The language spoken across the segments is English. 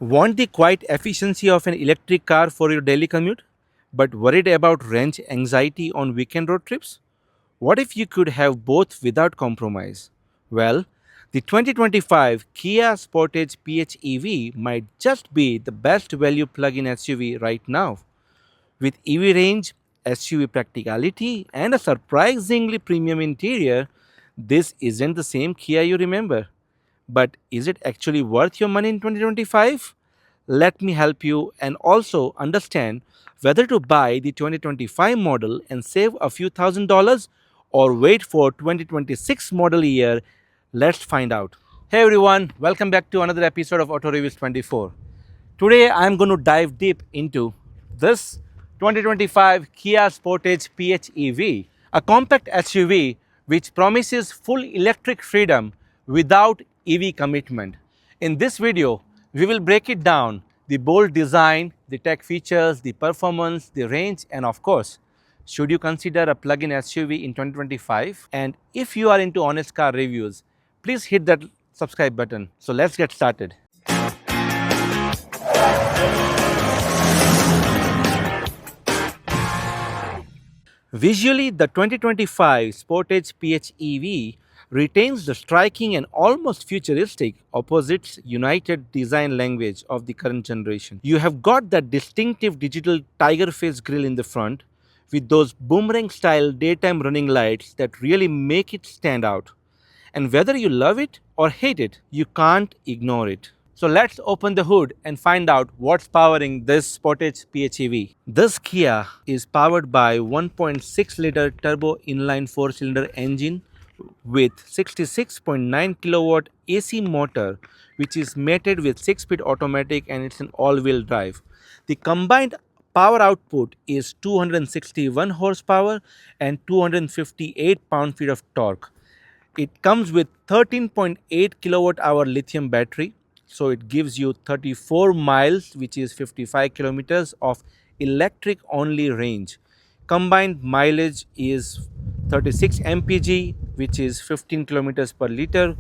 Want the quiet efficiency of an electric car for your daily commute, but worried about range anxiety on weekend road trips? What if you could have both without compromise? Well, the 2025 Kia Sportage PHEV might just be the best value plug-in SUV right now. With EV range, SUV practicality, and a surprisingly premium interior, this isn't the same Kia you remember. But is it actually worth your money in 2025? Let me help you and also understand whether to buy the 2025 model and save a few $1,000s or wait for 2026 model year. Let's find out. Hey everyone, welcome back to another episode of Auto Reviews 24. Today I'm going to dive deep into this 2025 Kia Sportage PHEV, a compact SUV which promises full electric freedom without EV commitment. In this video, we will break it down: the bold design, the tech features, the performance, the range, and of course, should you consider a plug-in SUV in 2025? And if you are into honest car reviews, please hit that subscribe button. So let's get started. Visually, the 2025 Sportage PHEV retains the striking and almost futuristic opposites united design language of the current generation. You have got that distinctive digital tiger face grille in the front with those boomerang style daytime running lights that really make it stand out. And whether you love it or hate it, you can't ignore it. So let's open the hood and find out what's powering this Sportage PHEV. This Kia is powered by 1.6-liter turbo inline 4-cylinder engine with 66.9 kilowatt AC motor, which is mated with 6-speed automatic, and it's an all-wheel drive. The combined power output is 261 horsepower and 258 pound-feet of torque. It comes with 13.8 kilowatt hour lithium battery, so it gives you 34 miles, which is 55 kilometers of electric only range. Combined mileage is 36 mpg, which is 15 kilometers per liter.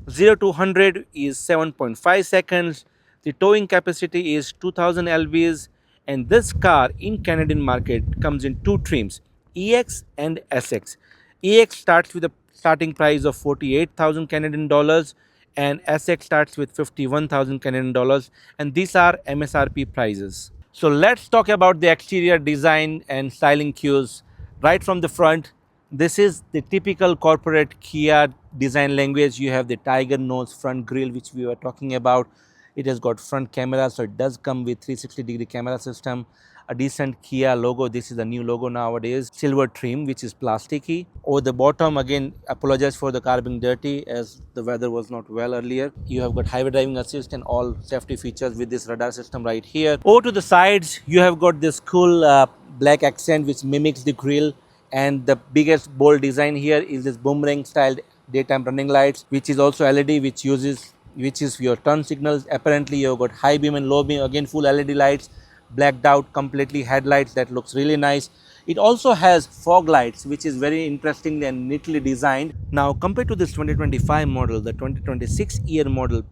0 to 100 is 7.5 seconds. The towing capacity is 2000 lbs, and this car in Canadian market comes in two trims, EX and SX. EX starts with a starting price of 48,000 Canadian dollars and SX starts with 51,000 Canadian dollars, and these are MSRP prices. So let's talk about the exterior design and styling cues. Right from the front, this is the typical corporate Kia design language. You have the tiger nose front grille, which we were talking about. It has got front camera, so it does come with 360-degree camera system. A decent Kia logo. This is the new logo nowadays. Silver trim, which is plasticky. Over the bottom, again, apologize for the car being dirty as the weather was not well earlier. You have got highway driving assist and all safety features with this radar system right here. Over to the sides, you have got this cool black accent which mimics the grille. And the biggest bold design here is this boomerang styled daytime running lights, which is also LED, which is your turn signals. Apparently you've got high beam and low beam, again full LED lights, blacked out completely headlights. That looks really nice. It also has fog lights, which is very interesting and neatly designed. Now compared to this 2025 model, the 2026 year model,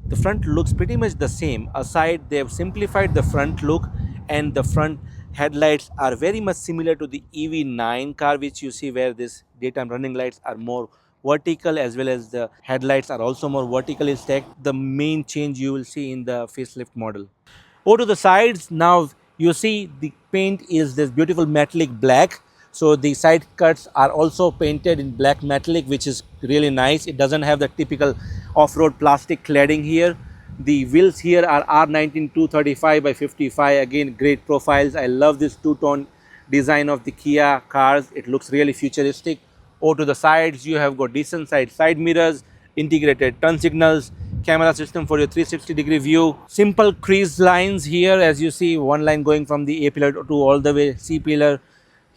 the front looks pretty much the same. Aside, they have simplified the front look, and the front headlights are very much similar to the EV9 car, which you see, where this daytime running lights are more vertical, as well as the headlights are also more vertically stacked. The main change you will see in the facelift model. Over to the sides, now you see the paint is this beautiful metallic black. So the side cuts are also painted in black metallic, which is really nice. It doesn't have the typical off-road plastic cladding here. The wheels here are R19 235 by 55. Again, great profiles. I love this two-tone design of the Kia cars. It looks really futuristic. Over to the sides, you have got decent side mirrors, integrated turn signals, camera system for your 360-degree view. Simple crease lines here, as you see, one line going from the A pillar to all the way C pillar.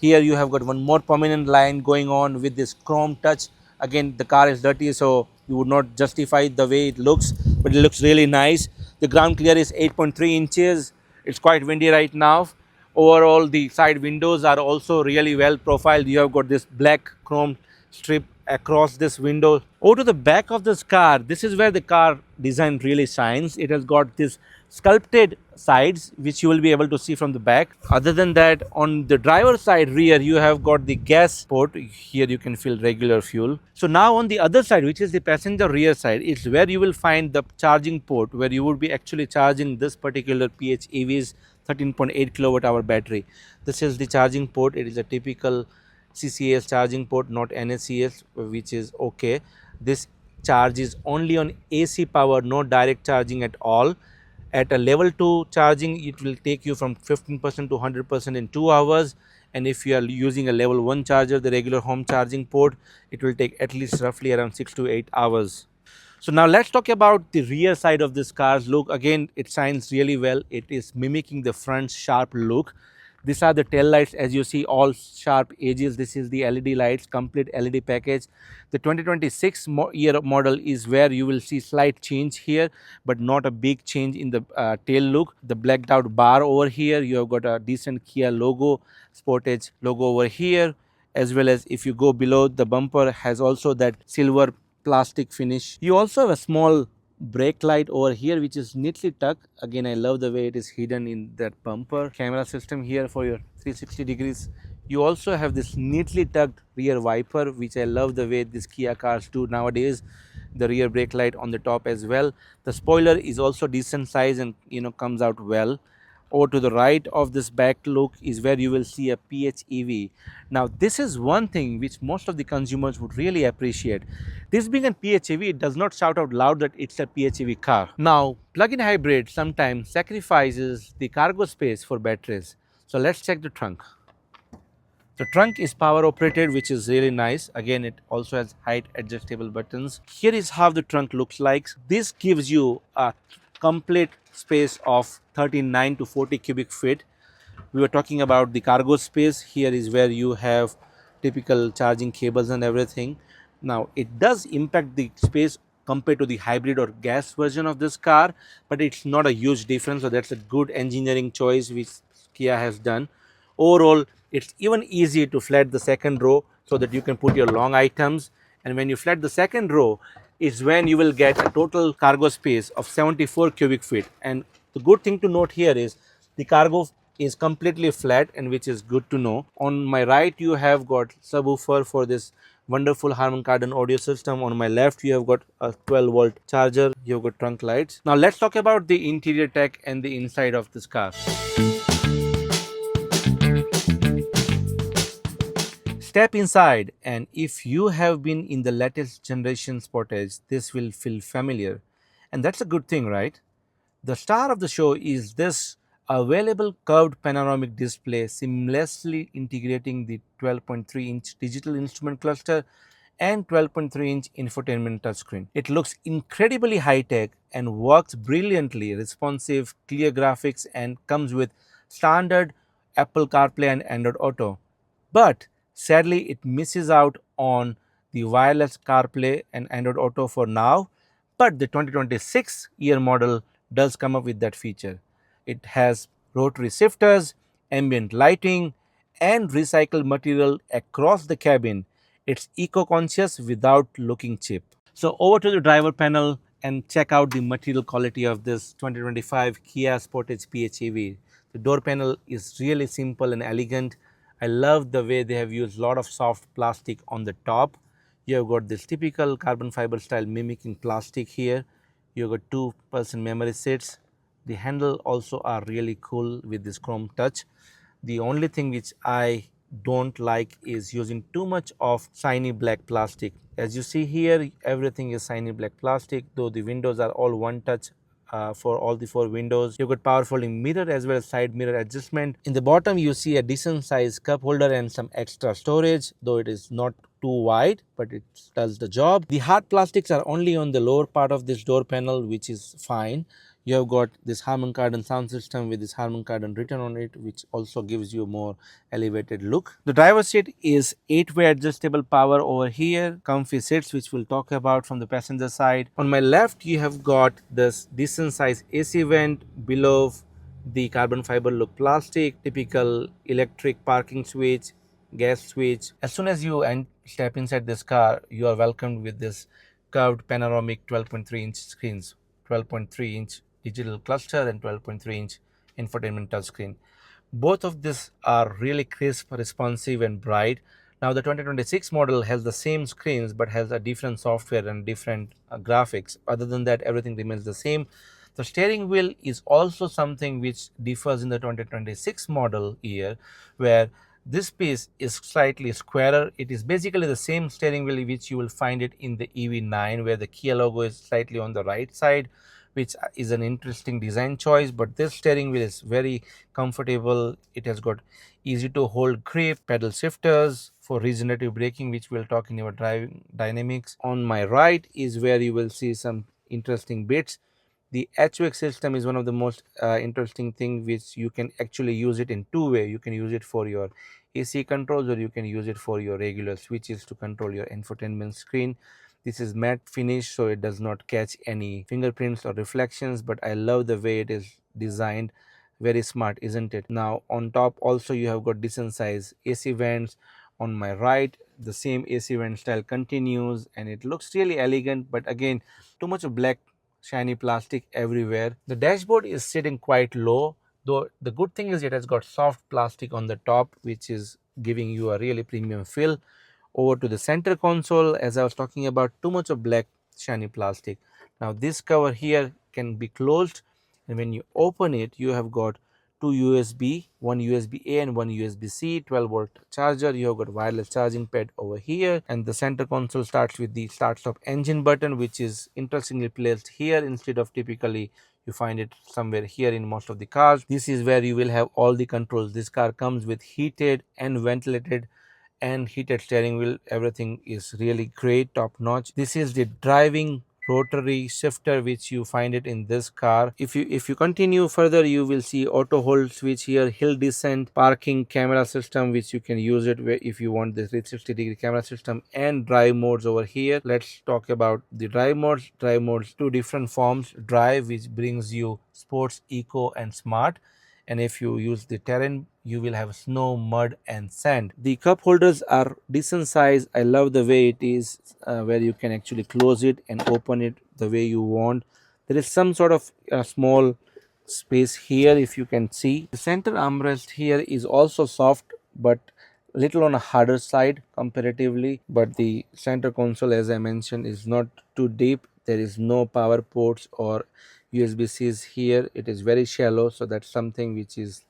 Here you have got one more prominent line going on with this chrome touch. Again, the car is dirty, so you would not justify the way it looks, but it looks really nice. The ground clear is 8.3 inches. It's quite windy right now. Overall, the side windows are also really well profiled. You have got this black chrome strip across this window. Over to the back of this car, this is where the car design really shines. It has got this sculpted sides which you will be able to see from the back. Other than that, on the driver side rear, you have got the gas port. Here you can fill regular fuel. So now on the other side, which is the passenger rear side, it's where you will find the charging port, where you would be actually charging this particular PHEV's 13.8 kilowatt hour battery. This is the charging port. It is a typical CCS charging port, not NACS, which is okay. This charge is only on AC power, no direct charging at all. At a level 2 charging, it will take you from 15% to 100% in 2 hours. And if you are using a level 1 charger, the regular home charging port, it will take at least roughly around 6 to 8 hours. So now let's talk about the rear side of this car's look. Again, it shines really well. It is mimicking the front sharp look. These are the tail lights, as you see, all sharp edges. This is the LED lights, complete LED package. The 2026 year model is where you will see slight change here, but not a big change in the tail look. The blacked out bar over here, you have got a decent Kia logo, Sportage logo over here, as well as if you go below, the bumper has also that silver plastic finish. You also have a small brake light over here which is neatly tucked. Again, I love the way it is hidden in that bumper. Camera system here for your 360 degrees. You also have this neatly tucked rear wiper, which I love the way these Kia cars do nowadays. The rear brake light on the top as well. The spoiler is also decent size and comes out well. Over to the right of this back look is where you will see a PHEV. Now this is one thing which most of the consumers would really appreciate. This being a PHEV, it does not shout out loud that it's a PHEV car. Now plug-in hybrid sometimes sacrifices the cargo space for batteries. So let's check the trunk. The trunk is power operated, which is really nice. Again, it also has height adjustable buttons. Here is how the trunk looks like. This gives you a complete space of 39 to 40 cubic feet. We were talking about the cargo space. Here is where you have typical charging cables and everything. Now it does impact the space compared to the hybrid or gas version of this car, but it's not a huge difference. So that's a good engineering choice which Kia has done. Overall, it's even easy to flat the second row so that you can put your long items. And when you flat the second row, is when you will get a total cargo space of 74 cubic feet. And the good thing to note here is the cargo is completely flat, and which is good to know. On my right, you have got subwoofer for this wonderful Harman Kardon audio system. On my left, you have got a 12-volt charger. You have got trunk lights. Now let's talk about the interior tech and the inside of this car. Step inside, and if you have been in the latest generation Sportage, this will feel familiar, and that's a good thing, right? The star of the show is this available curved panoramic display, seamlessly integrating the 12.3-inch digital instrument cluster and 12.3-inch infotainment touchscreen. It looks incredibly high-tech and works brilliantly, responsive, clear graphics, and comes with standard Apple CarPlay and Android Auto. But sadly, it misses out on the wireless CarPlay and Android Auto for now, but the 2026 year model does come up with that feature. It has rotary shifters, ambient lighting, and recycled material across the cabin. It's eco-conscious without looking cheap. So over to the driver panel and check out the material quality of this 2025 Kia Sportage PHEV. The door panel is really simple and elegant. I love the way they have used a lot of soft plastic on the top. You have got this typical carbon fiber style mimicking plastic here. You have got 2% memory seats. The handle also are really cool with this chrome touch. The only thing which I don't like is using too much of shiny black plastic. As you see here, everything is shiny black plastic, though the windows are all one touch for all the 4 windows. You've got power folding mirror as well as side mirror adjustment. In the bottom, you see a decent size cup holder and some extra storage, though it is not too wide, but it does the job. The hard plastics are only on the lower part of this door panel, which is fine. You have got this Harman Kardon sound system with this Harman Kardon written on it, which also gives you more elevated look. The driver's seat is 8-way adjustable power over here, comfy seats, which we'll talk about from the passenger side. On my left, you have got this decent size AC vent below the carbon fiber look plastic, typical electric parking switch, gas switch. As soon as you step inside this car, you are welcomed with this curved panoramic 12.3-inch screens, 12.3-inch digital cluster and 12.3-inch infotainment touchscreen. Both of these are really crisp, responsive, and bright. Now, the 2026 model has the same screens but has a different software and different graphics. Other than that, everything remains the same. The steering wheel is also something which differs in the 2026 model year, where this piece is slightly squarer. It is basically the same steering wheel which you will find it in the EV9, where the Kia logo is slightly on the right side, which is an interesting design choice. But this steering wheel is very comfortable. It has got easy to hold grip, pedal shifters for regenerative braking, which we'll talk in our driving dynamics. On my right is where you will see some interesting bits. The HVAC system is one of the most interesting thing, which you can actually use it in two way. You can use it for your AC controls, or you can use it for your regular switches to control your infotainment screen. This is matte finish, so it does not catch any fingerprints or reflections, but I love the way it is designed. Very smart, isn't it? Now on top also you have got decent size AC vents. On my right, the same AC vent style continues, and it looks really elegant, but again, too much of black shiny plastic everywhere. The dashboard is sitting quite low, though the good thing is it has got soft plastic on the top, which is giving you a really premium feel. Over to the center console, as I was talking about, too much of black shiny plastic. Now this cover here can be closed, and when you open it, you have got two USB, one USB A and one USB C, 12-volt charger. You have got wireless charging pad over here, and the center console starts with the start stop engine button, which is interestingly placed here instead of typically you find it somewhere here in most of the cars. This is where you will have all the controls. This car comes with heated and ventilated and heated steering wheel. Everything is really great, top notch. This is the driving rotary shifter which you find it in this car. If you continue further, you will see auto hold switch here, hill descent, parking camera system, which you can use it where if you want the 360-degree camera system, and drive modes over here. Let's talk about the drive modes. Drive modes, two different forms: drive, which brings you sports, eco, and smart, and if you use the terrain, you will have snow, mud, and sand. The cup holders are decent size. I love the way it is, where you can actually close it and open it the way you want. There is some sort of small space here, if you can see. The center armrest here is also soft, but little on a harder side comparatively. But the center console, as I mentioned, is not too deep. There is no power ports or USB-Cs here. It is very shallow, so that's something which is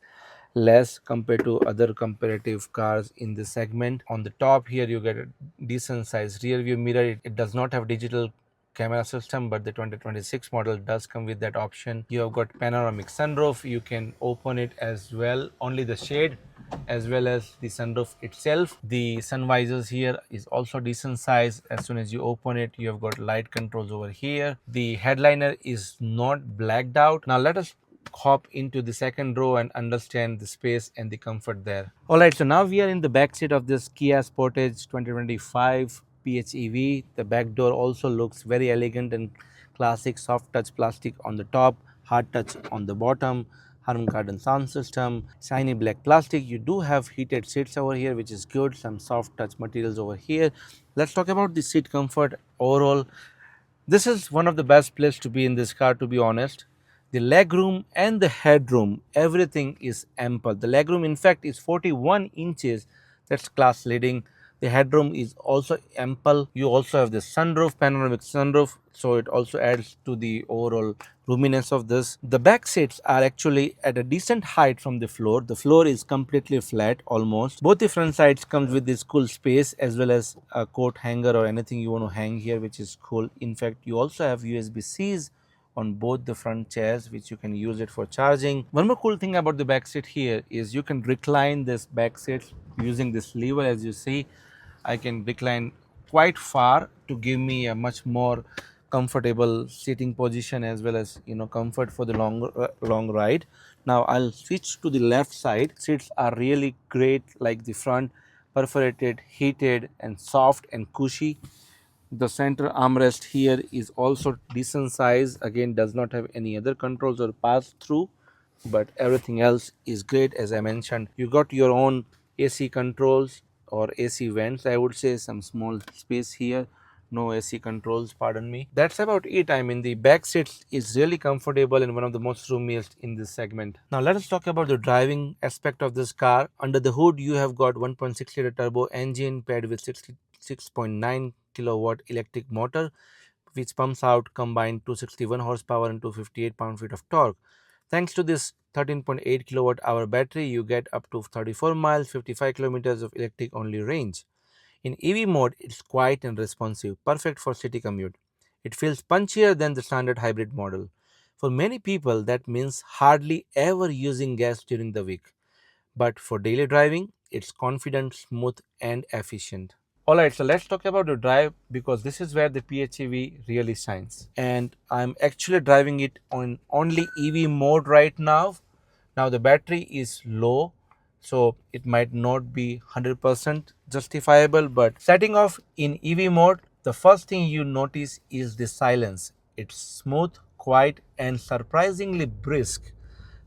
less compared to other comparative cars in this segment. On the top here, you get a decent size rear view mirror. It does not have digital camera system, but the 2026 model does come with that option. You have got panoramic sunroof. You can open it as well, only the shade as well as the sunroof itself. The sun visors here is also decent size. As soon as you open it, you have got light controls over here. The headliner is not blacked out. Now let us hop into the second row and understand the space and the comfort there. Alright, so now we are in the back seat of this Kia Sportage 2025 PHEV. The back door also looks very elegant and classic. Soft touch plastic on the top, hard touch on the bottom, Harman Kardon sound system, shiny black plastic. You do have heated seats over here, which is good. Some soft touch materials over here. Let's talk about the seat comfort overall. This is one of the best places to be in this car, to be honest. The legroom and the headroom, everything is ample. The legroom, in fact, is 41 inches. That's class leading. The headroom is also ample. You also have the sunroof, panoramic sunroof, so it also adds to the overall roominess of this. The back seats are actually at a decent height from the floor. The floor is completely flat almost. Both the front sides comes with this cool space as well as a coat hanger or anything you want to hang here, which is cool. In fact, you also have USB-Cs on both the front chairs, which you can use it for charging. One more cool thing about the back seat here is you can recline this back seat using this lever. As you see, I can recline quite far to give me a much more comfortable sitting position as well as comfort for the long ride. Now I'll switch to the left side. Seats are really great, like the front, perforated, heated, and soft and cushy. The center armrest here is also decent size. Again, does not have any other controls or pass through, but everything else is great. As I mentioned, you got your own AC controls, or AC vents. I would say some small space here, no AC controls, pardon me. That's about it. I mean, the back seat is really comfortable and one of the most roomiest in this segment. Now let us talk about the driving aspect of this car. Under the hood, you have got 1.6 liter turbo engine paired with 66.9 kilowatt electric motor, which pumps out combined 261 horsepower and 258 pound-feet of torque. Thanks to this 13.8 kilowatt hour battery, you get up to 34 miles, 55 kilometers of electric only range. In EV mode, it's quiet and responsive, perfect for city commute. It feels punchier than the standard hybrid model. For many people, that means hardly ever using gas during the week. But for daily driving, it's confident, smooth, and efficient. Alright, so let's talk about the drive because this is where the PHEV really shines. And I'm actually driving it on only EV mode right now. Now the battery is low, so it might not be 100% justifiable, but setting off in EV mode, the first thing you notice is the silence. It's smooth, quiet, and surprisingly brisk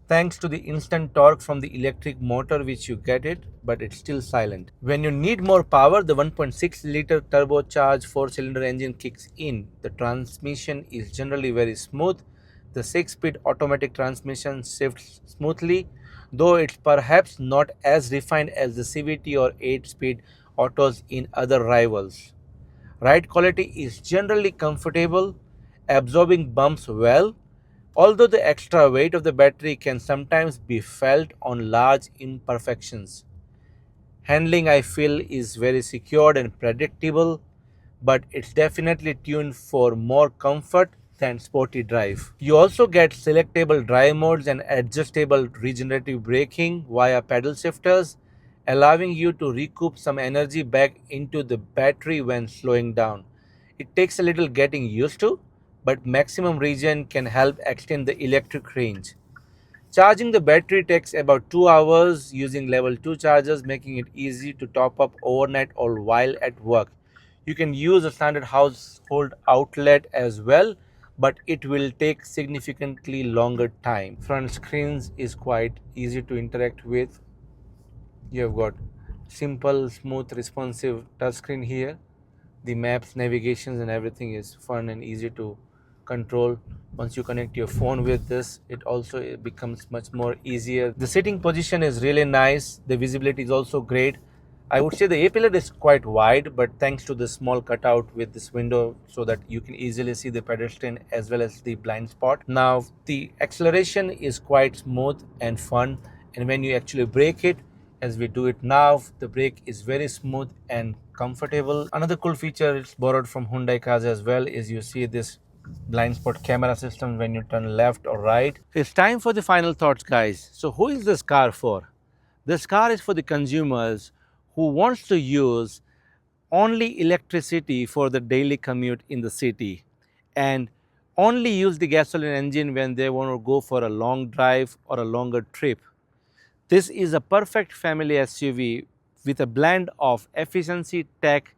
thanks to the instant torque from the electric motor which you get it, but it's still silent. When you need more power, the 1.6 liter turbocharged 4-cylinder engine kicks in. The transmission is generally very smooth. The 6-speed automatic transmission shifts smoothly, though it's perhaps not as refined as the CVT or 8-speed autos in other rivals. Ride quality is generally comfortable, absorbing bumps well, although the extra weight of the battery can sometimes be felt on large imperfections. Handling, I feel, is very secured and predictable, but it's definitely tuned for more comfort than sporty drive. You also get selectable drive modes and adjustable regenerative braking via pedal shifters, allowing you to recoup some energy back into the battery when slowing down. It takes a little getting used to, but maximum regen can help extend the electric range. Charging the battery takes about 2 hours using level 2 chargers, making it easy to top up overnight or while at work. You can use a standard household outlet as well, but it will take significantly longer time. Front screens is quite easy to interact with. You have got simple, smooth, responsive touchscreen here. The maps, navigations, and everything is fun and easy to control. Once you connect your phone with this, it becomes much more easier. The sitting position is really nice. The visibility is also great. I would say the A pillar is quite wide, but thanks to the small cutout with this window so that you can easily see the pedestrian as well as the blind spot. Now the acceleration is quite smooth and fun, and when you actually brake it, as we do it now, the brake is very smooth and comfortable. Another cool feature it's borrowed from Hyundai cars as well is you see this blind spot camera system when you turn left or right. It's time for the final thoughts, guys. So who is this car for? This car is for the consumers who wants to use only electricity for the daily commute in the city and only use the gasoline engine when they want to go for a long drive or a longer trip. This is a perfect family SUV with a blend of efficiency, tech,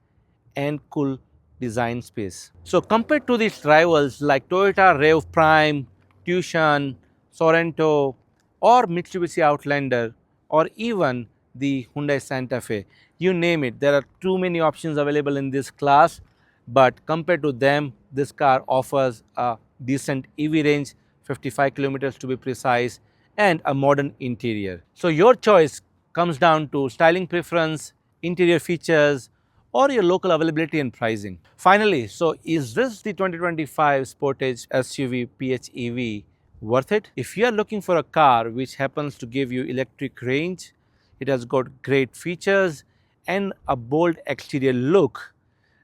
and cool design space. So compared to these rivals like Toyota Rave Prime, Tucson, Sorento, or Mitsubishi Outlander, or even the Hyundai Santa Fe, you name it, there are too many options available in this class, but compared to them, this car offers a decent EV range, 55 kilometers to be precise, and a modern interior. So your choice comes down to styling preference, interior features, or your local availability and pricing. Finally, so is this the 2025 Sportage SUV PHEV worth it? If you are looking for a car which happens to give you electric range, it has got great features and a bold exterior look,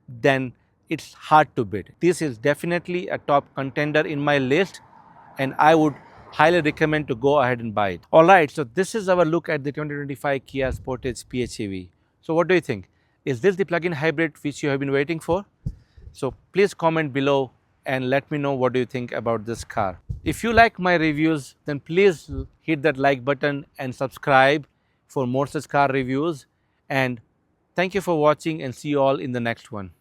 then it's hard to beat. This is definitely a top contender in my list, and I would highly recommend to go ahead and buy it. Alright, so this is our look at the 2025 Kia Sportage PHEV. So what do you think? Is this the plug-in hybrid which you have been waiting for? So please comment below and let me know what do you think about this car. If you like my reviews, then please hit that like button and subscribe for more such car reviews. And thank you for watching and see you all in the next one.